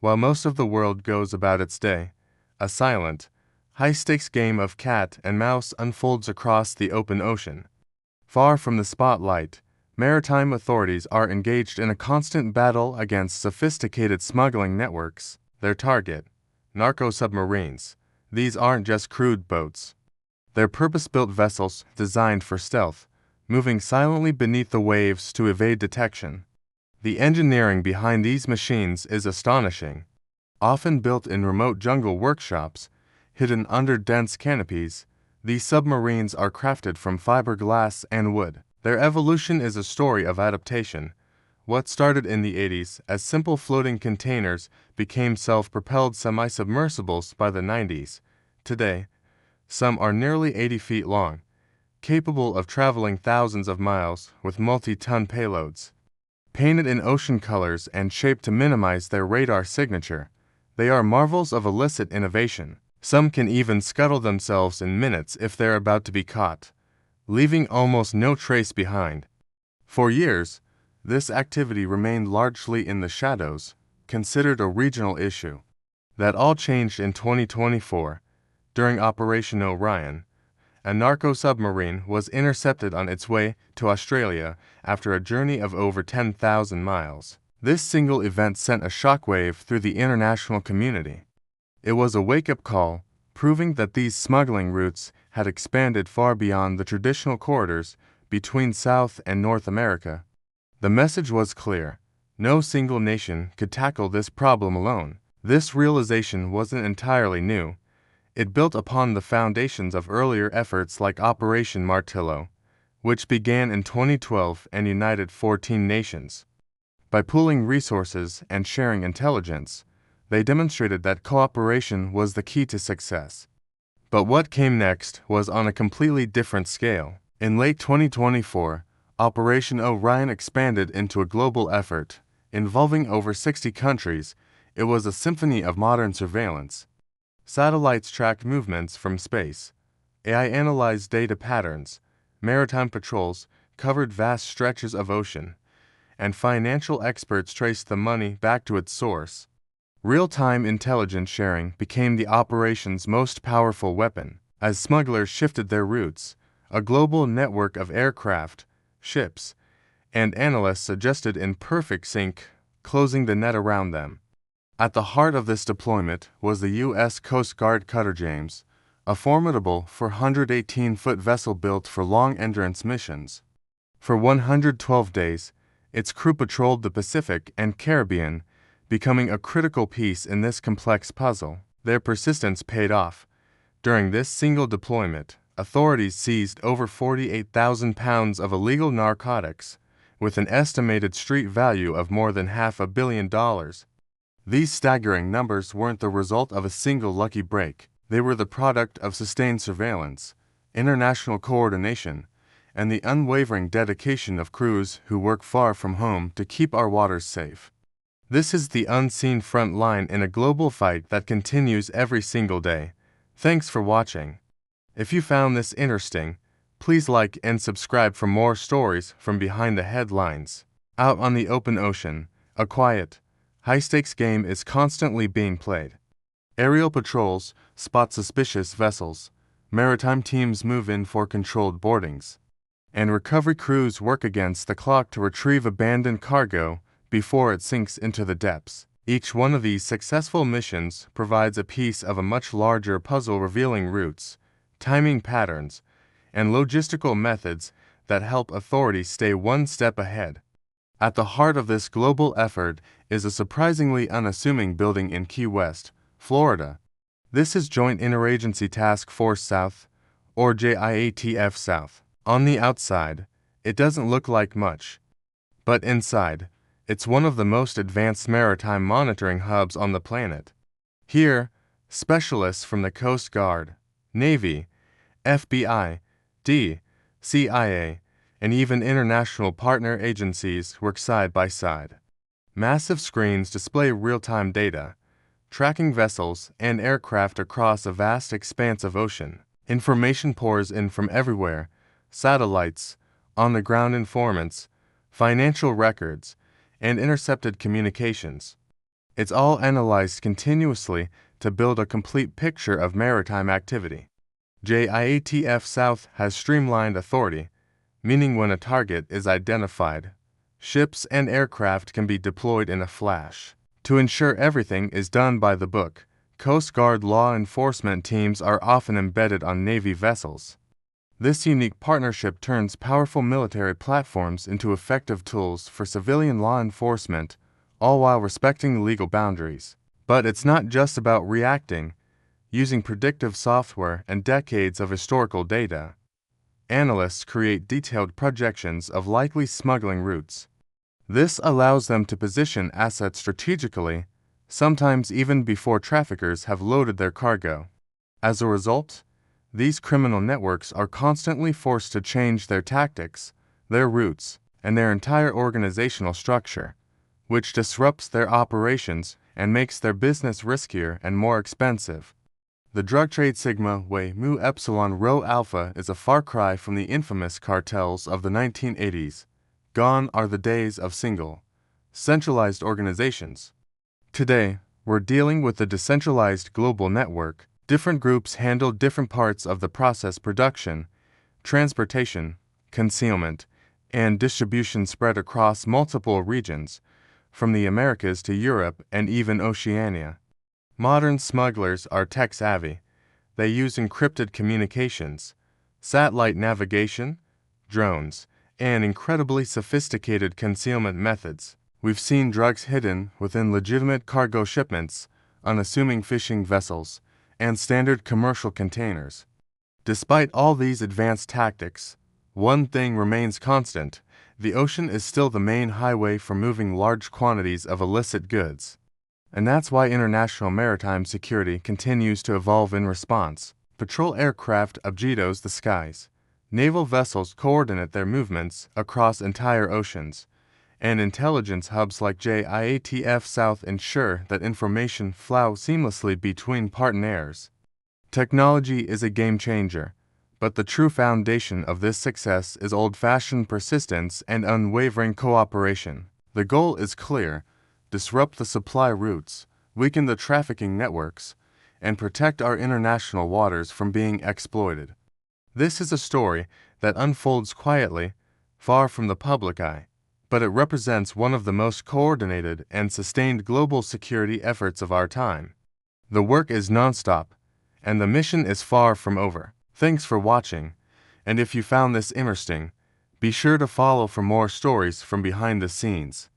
While most of the world goes about its day, a silent, high-stakes game of cat and mouse unfolds across the open ocean. Far from the spotlight, maritime authorities are engaged in a constant battle against sophisticated smuggling networks. Their target, narco submarines. These aren't just crude boats. They're purpose-built vessels designed for stealth, moving silently beneath the waves to evade detection. The engineering behind these machines is astonishing. Often built in remote jungle workshops, hidden under dense canopies, these submarines are crafted from fiberglass and wood. Their evolution is a story of adaptation. What started in the 80s as simple floating containers became self-propelled semi-submersibles by the 90s. Today, some are nearly 80 feet long, capable of traveling thousands of miles with multi-ton payloads. Painted in ocean colors and shaped to minimize their radar signature, they are marvels of illicit innovation. Some can even scuttle themselves in minutes if they're about to be caught, leaving almost no trace behind. For years, this activity remained largely in the shadows, considered a regional issue. That all changed in 2024, during Operation Orion. A narco submarine was intercepted on its way to Australia after a journey of over 10,000 miles. This single event sent a shockwave through the international community. It was a wake-up call, proving that these smuggling routes had expanded far beyond the traditional corridors between South and North America. The message was clear. No single nation could tackle this problem alone. This realization wasn't entirely new. It built upon the foundations of earlier efforts like Operation Martillo, which began in 2012 and united 14 nations. By pooling resources and sharing intelligence, they demonstrated that cooperation was the key to success. But what came next was on a completely different scale. In late 2024, Operation Orion expanded into a global effort, involving over 60 countries. It was a symphony of modern surveillance. Satellites tracked movements from space. AI analyzed data patterns. Maritime patrols covered vast stretches of ocean. And financial experts traced the money back to its source. Real-time intelligence sharing became the operation's most powerful weapon. As smugglers shifted their routes, a global network of aircraft, ships, and analysts adjusted in perfect sync, closing the net around them. At the heart of this deployment was the U.S. Coast Guard cutter James, a formidable 418-foot vessel built for long endurance missions. For 112 days, its crew patrolled the Pacific and Caribbean, becoming a critical piece in this complex puzzle. Their persistence paid off. During this single deployment, authorities seized over 48,000 pounds of illegal narcotics, with an estimated street value of more than $500 million. These staggering numbers weren't the result of a single lucky break. They were the product of sustained surveillance, international coordination, and the unwavering dedication of crews who work far from home to keep our waters safe. This is the unseen front line in a global fight that continues every single day. Thanks for watching. If you found this interesting, please like and subscribe for more stories from behind the headlines. Out on the open ocean, a quiet, high-stakes game is constantly being played. Aerial patrols spot suspicious vessels, maritime teams move in for controlled boardings, and recovery crews work against the clock to retrieve abandoned cargo before it sinks into the depths. Each one of these successful missions provides a piece of a much larger puzzle revealing routes, timing patterns, and logistical methods that help authorities stay one step ahead. At the heart of this global effort is a surprisingly unassuming building in Key West, Florida. This is Joint Interagency Task Force South, or JIATF South. On the outside, it doesn't look like much. But inside, it's one of the most advanced maritime monitoring hubs on the planet. Here, specialists from the Coast Guard, Navy, FBI, CIA, and even international partner agencies work side by side. Massive screens display real-time data, tracking vessels and aircraft across a vast expanse of ocean. Information pours in from everywhere: satellites, on-the-ground informants, financial records, and intercepted communications. It's all analyzed continuously to build a complete picture of maritime activity. JIATF South has streamlined authority, meaning when a target is identified, ships and aircraft can be deployed in a flash. To ensure everything is done by the book, Coast Guard law enforcement teams are often embedded on Navy vessels. This unique partnership turns powerful military platforms into effective tools for civilian law enforcement, all while respecting legal boundaries. But it's not just about reacting. Using predictive software and decades of historical data, analysts create detailed projections of likely smuggling routes. This allows them to position assets strategically, sometimes even before traffickers have loaded their cargo. As a result, these criminal networks are constantly forced to change their tactics, their routes, and their entire organizational structure, which disrupts their operations and makes their business riskier and more expensive. The drug trade Sigma Wei Mu Epsilon Rho Alpha is a far cry from the infamous cartels of the 1980s. Gone are the days of single, centralized organizations. Today, we're dealing with a decentralized global network. Different groups handle different parts of the process: production, transportation, concealment, and distribution spread across multiple regions, from the Americas to Europe and even Oceania. Modern smugglers are tech-savvy. They use encrypted communications, satellite navigation, drones, and incredibly sophisticated concealment methods. We've seen drugs hidden within legitimate cargo shipments, unassuming fishing vessels, and standard commercial containers. Despite all these advanced tactics, one thing remains constant: the ocean is still the main highway for moving large quantities of illicit goods. And that's why international maritime security continues to evolve in response. Patrol aircraft objitos the skies. Naval vessels coordinate their movements across entire oceans, and intelligence hubs like JIATF South ensure that information flows seamlessly between partners. Technology is a game changer, but the true foundation of this success is old-fashioned persistence and unwavering cooperation. The goal is clear: disrupt the supply routes, weaken the trafficking networks, and protect our international waters from being exploited. This is a story that unfolds quietly, far from the public eye, but it represents one of the most coordinated and sustained global security efforts of our time. The work is nonstop, and the mission is far from over. Thanks for watching, and if you found this interesting, be sure to follow for more stories from behind the scenes.